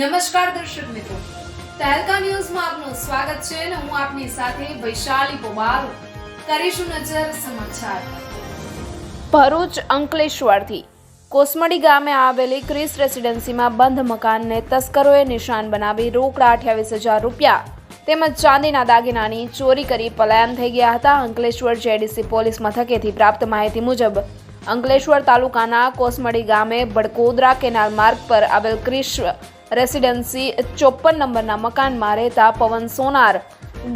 નમસ્કાર દર્શક મિત્રો, તહેલકા ન્યૂઝમાં આપનું સ્વાગત છે અને હું આપની સાથે વૈશાલી પોબાર. કરીશું નજર સમાચાર. ભરૂચ અંકલેશ્વરથી કોસમડી ગામે આવેલી ક્રિસ રેસિડેન્સીમાં બંધ મકાનને તસ્કરોએ નિશાન બનાવી રોકડા 28,000 રૂપિયા તેમજ ચાંદીના દાગીનાની ચોરી કરી પલાયન થઈ ગયા હતા. અંકલેશ્વર જેડીસી પોલીસ મથકેથી પ્રાપ્ત માહિતી મુજબ અંકલેશ્વર તાલુકાના કોસમડી ગામે બડકોદરા કેનાલ માર્ગ પર આવેલ ક્રિસ રેસિડેન્સી 54 નંબરના મકાનમાં રહેતા પવન સોનાર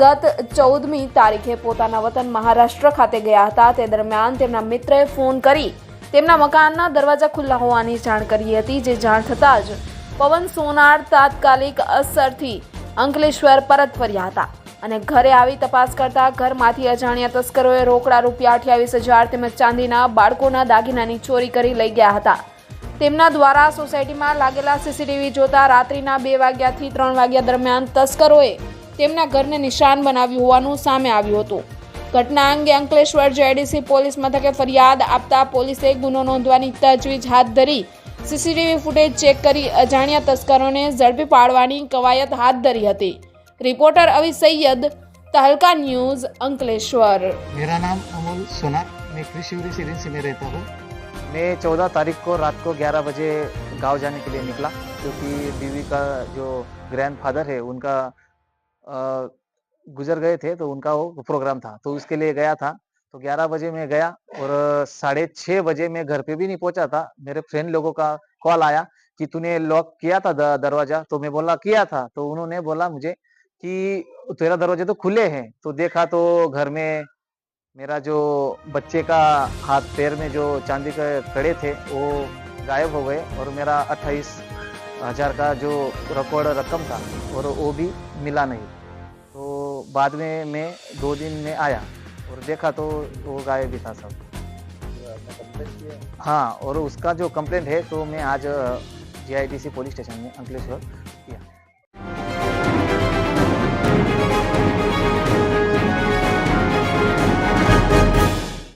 ગત 14મી તારીખે પોતાના વતન મહારાષ્ટ્ર ખાતે ગયા હતા. તે દરમિયાન તેમના મિત્રએ ફોન કરી તેમના મકાનના દરવાજા ખુલ્લા હોવાની જાણ કરી હતી. જે જાણ થતાં જ પવન સોનાર તાત્કાલિક અસરથી અંકલેશ્વર પરત ફર્યા હતા અને ઘરે આવી તપાસ કરતા ઘરમાંથી અજાણ્યા તસ્કરોએ રોકડા રૂપિયા 28,000 તેમજ ચાંદીના બાળકોના દાગીનાની ચોરી કરી લઈ ગયા હતા. તેમના દ્વારા સોસાયટીમાં લાગેલા સીસીટીવી જોતા રાત્રિના 2 વાગ્યાથી 3 વાગ્યા દરમિયાન તસ્કરોએ તેમના ઘરને નિશાન બનાવ્યું હોવાનું સામે આવ્યું હતું. ઘટના અંગે અંકલેશ્વર જેડીસી પોલીસ મથકે ફરિયાદ આપતા પોલીસે ગુનો નોંધવાની તજવીજ હાથ ધરી સીસીટીવી ફૂટેજ ચેક કરી અજાણ્યા તસ્કરોને ઝડપી પાડવાની કવાયત હાથ ધરી હતી. रिपोर्टर अभी सैयद, तहलका न्यूज, अंकलेश्वर. मेरा नाम अमोल सोनार, मैं कृषि रेसिडेंसी में रहता हूँ. मैं 14 तारीख को रात को 11 बजे गांव जाने के लिए निकला, क्योंकि बीवी का जो ग्रैंडफादर है उनका गुजर गए थे, तो उनका वो प्रोग्राम था, तो उसके लिए गया था. तो 11 बजे मैं गया और 6:30 बजे मैं घर पे भी नहीं पहुंचा था. मेरे फ्रेंड लोगों का कॉल आया कि तूने लॉक किया था दरवाजा, तो मैं बोला किया था. तो उन्होंने बोला मुझे कि तेरा दरवाजे तो खुले हैं. तो देखा तो घर में मेरा जो बच्चे का हाथ पैर में जो चांदी के कड़े थे वो गायब हो गए और मेरा 28,000 का जो रिकॉर्ड रकम था और वो भी मिला नहीं. तो बाद में मैं 2 दिन में आया और देखा तो वो गायब भी था सब. हाँ, और उसका जो कंप्लेंट है तो मैं आज GIDC पुलिस स्टेशन में अंकलेश्वर किया.